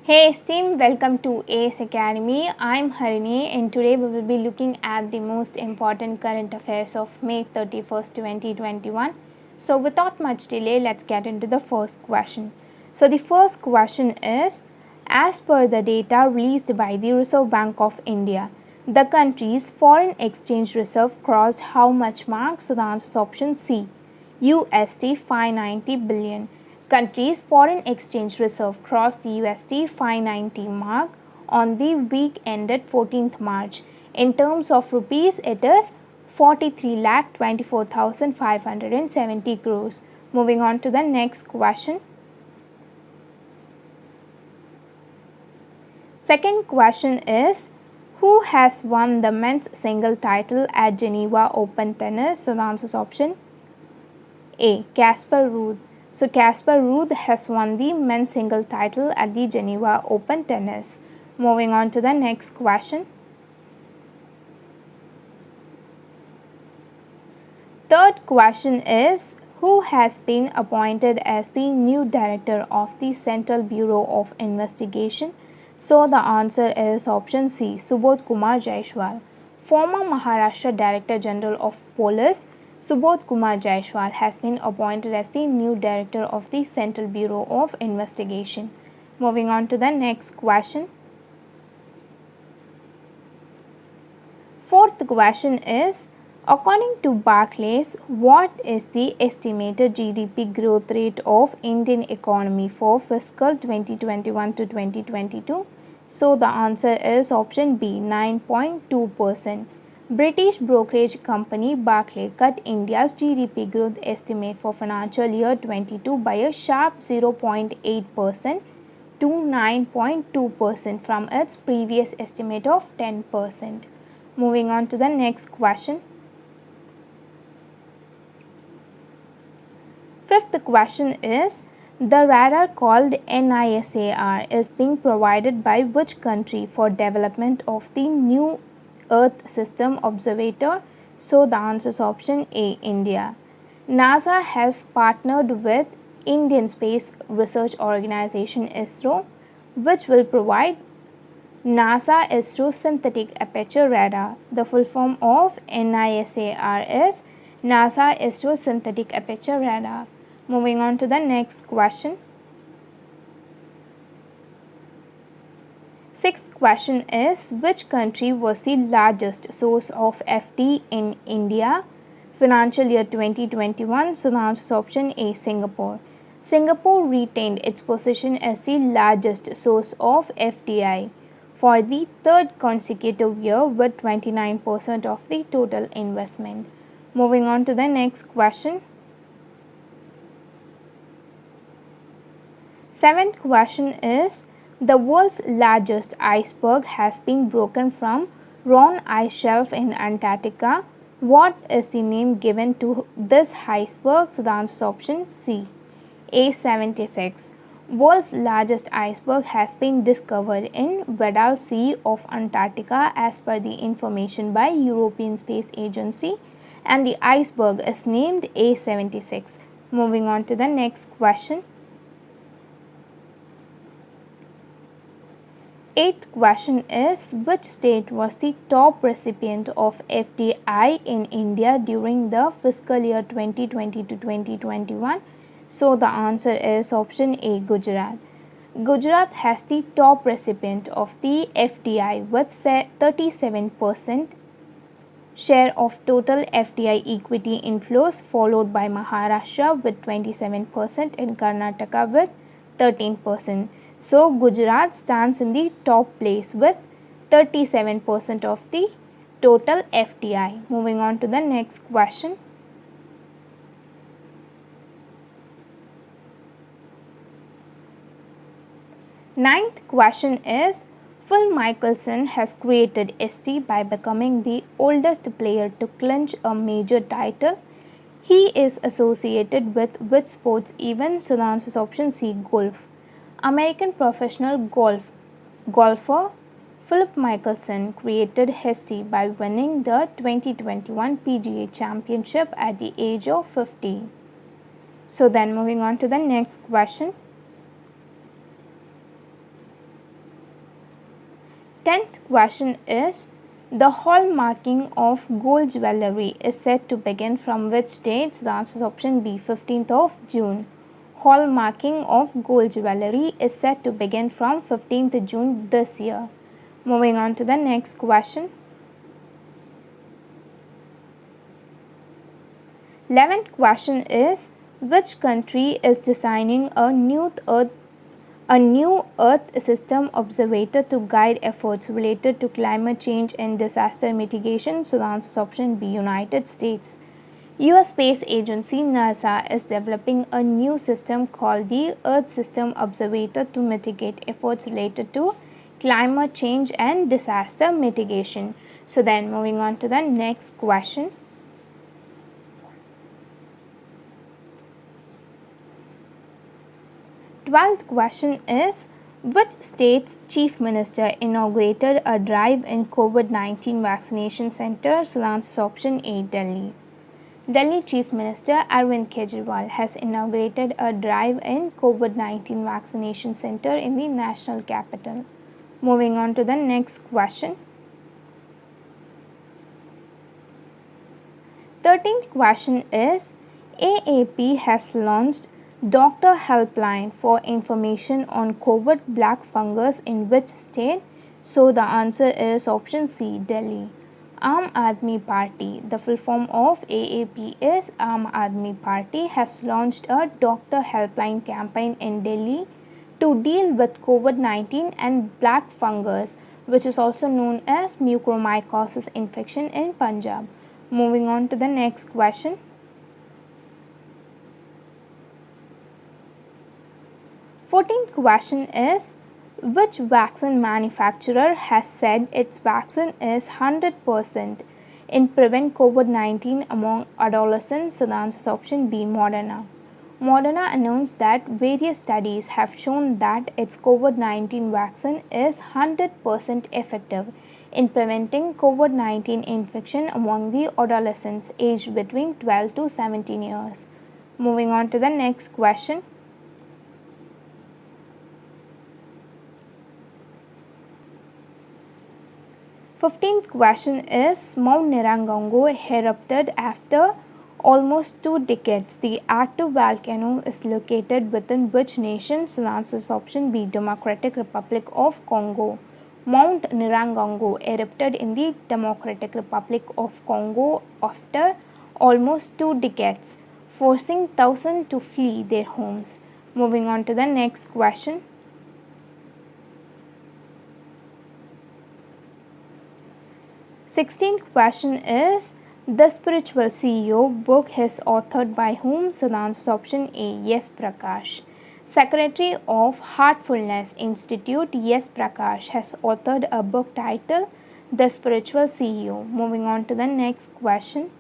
Hey esteemed, welcome to AS Academy. I'm Harini and today we will be looking at the most important current affairs of May 31st, 2021. So without much delay, let's get into the first question. So the first question is, as per the data released by the Reserve Bank of India, the country's foreign exchange reserve crossed how much mark? So the answer is option C, USD 590 billion. Country's foreign exchange reserve crossed the USD 590 mark on the week ended 14th March. In terms of rupees, it is 43,24,570 crores. Moving on to the next question. Second question is, who has won the men's single title at Geneva Open Tennis? So the answer is option A, Casper Ruud. So Casper Ruud has won the men's single title at the Geneva Open Tennis. Moving on to the next question. Third question is, who has been appointed as the new director of the Central Bureau of Investigation? So the answer is option C, Subodh Kumar Jaiswal. Former Maharashtra Director General of Police Subodh Kumar Jaiswal has been appointed as the new director of the Central Bureau of Investigation. Moving on to the next question. Fourth question is, according to Barclays, what is the estimated GDP growth rate of Indian economy for fiscal 2021 to 2022? So the answer is option B, 9.2%. British brokerage company Barclays cut India's GDP growth estimate for financial year 22 by a sharp 0.8% to 9.2% from its previous estimate of 10%. Moving on to the next question. Fifth question is, the radar called NISAR is being provided by which country for development of the new Earth System Observator? So the answer is option A, India. NASA has partnered with Indian Space Research Organization ISRO, which will provide NASA ISRO Synthetic Aperture Radar. The full form of NISAR is NASA ISRO Synthetic Aperture Radar. Moving on to the next question. Sixth question is, which country was the largest source of FD in India financial year 2021? So the answer is option A, Singapore. Singapore retained its position as the largest source of FDI for the third consecutive year with 29% of the total investment. Moving on to the next question. Seventh question is, the world's largest iceberg has been broken from Ross Ice Shelf in Antarctica. What is the name given to this iceberg? So the answer is option C, A76. World's largest iceberg has been discovered in Weddell Sea of Antarctica as per the information by European Space Agency, and the iceberg is named A76. Moving on to the next question. Eighth question is, which state was the top recipient of FDI in India during the fiscal year 2020 to 2021? So the answer is option A, Gujarat. Gujarat has the top recipient of the FDI with 37% share of total FDI equity inflows, followed by Maharashtra with 27% and Karnataka with 13%. So Gujarat stands in the top place with 37% of the total FDI. Moving on to the next question. Ninth question is, Phil Mickelson has created ST by becoming the oldest player to clinch a major title. He is associated with which sports event? So the answer is option C, golf. American professional golfer Phil Mickelson created history by winning the 2021 PGA Championship at the age of 50. So then moving on to the next question. 10th question is, the hallmarking of gold jewelry is set to begin from which date? The answer is option B, 15th of June. Hallmarking of gold jewelry is set to begin from 15th June this year. Moving on to the next question. 11th question is, which country is designing a new Earth system observator to guide efforts related to climate change and disaster mitigation? So the answer is option B, United States. US Space Agency NASA is developing a new system called the Earth System Observator to mitigate efforts related to climate change and disaster mitigation. So then moving on to the next question. 12th question is, which state's chief minister inaugurated a drive-in COVID-19 vaccination center? So the answer is option A, Delhi. Delhi Chief Minister Arvind Kejriwal has inaugurated a drive-in COVID-19 vaccination center in the national capital. Moving on to the next question. 13th question is, AAP has launched Doctor Helpline for information on COVID black fungus in which state? So the answer is option C, Delhi. Aam Aadmi Party, the full form of AAP is Aam Aadmi Party, has launched a Doctor Helpline campaign in Delhi to deal with COVID-19 and black fungus, which is also known as mucormycosis infection in Punjab. Moving on to the next question. 14th question is, which vaccine manufacturer has said its vaccine is 100% in prevent COVID-19 among adolescents? So the answer is option B, Moderna. Moderna announced that various studies have shown that its COVID-19 vaccine is 100% effective in preventing COVID-19 infection among the adolescents aged between 12 to 17 years. Moving on to the next question. 15th question is, Mount Nirangongo erupted after almost 2 decades. The active volcano is located within which nation? So the answer is option B, Democratic Republic of Congo. Mount Nirangongo erupted in the Democratic Republic of Congo after almost 2 decades, forcing thousands to flee their homes. Moving on to the next question. 16th question is, the spiritual CEO book is authored by whom? So the answer is option A, Yes Prakash. Secretary of Heartfulness Institute, Yes Prakash, has authored a book titled The Spiritual CEO. Moving on to the next question.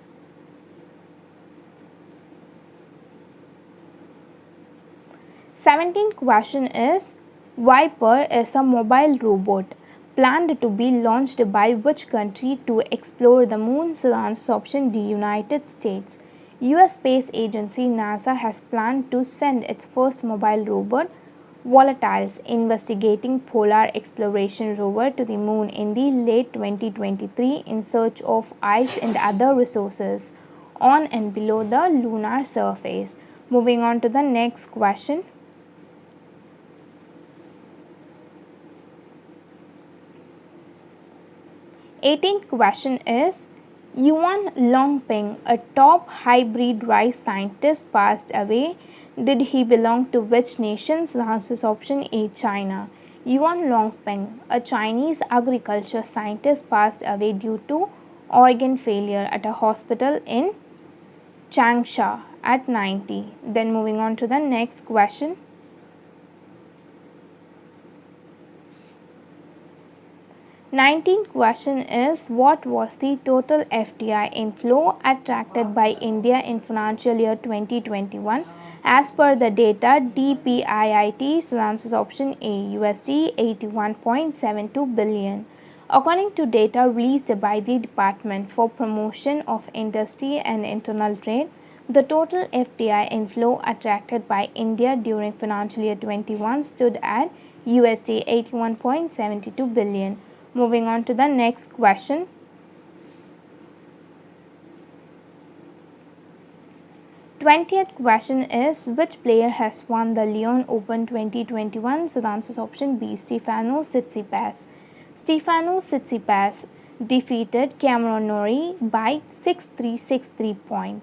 Seventeenth question is, Viper is a mobile robot planned to be launched by which country to explore the moon? So the answer is option D, United States. US Space Agency NASA has planned to send its first mobile robot, Volatiles, investigating polar exploration rover to the moon in the late 2023 in search of ice and other resources on and below the lunar surface. Moving on to the next question. 18th question is, Yuan Longping, a top hybrid rice scientist, passed away. Did he belong to which nation? So the answer is option A, China. Yuan Longping, a Chinese agriculture scientist, passed away due to organ failure at a hospital in Changsha at 90. Then moving on to the next question. 19th question is, what was the total FDI inflow attracted by India in financial year 2021 as per the data DPIIT? So the answer is option A, USD 81.72 billion. According to data released by the Department for Promotion of Industry and Internal Trade, the total FDI inflow attracted by India during financial year 21 stood at USD 81.72 billion. Moving on to the next question. Twentieth question is, which player has won the Lyon Open 2021? So the answer is option B, Stefano Tsitsipas. Stefano Tsitsipas defeated Cameron Norrie by 6-3, 6-3 point.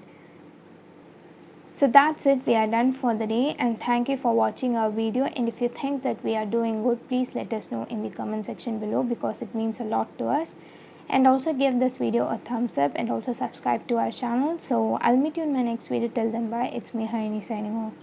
So that's it, we are done for the day, and thank you for watching our video. And if you think that we are doing good, please let us know in the comment section below, because it means a lot to us. And also give this video a thumbs up, and also subscribe to our channel. So I'll meet you in my next video. Till then, bye. It's me, Harini, signing off.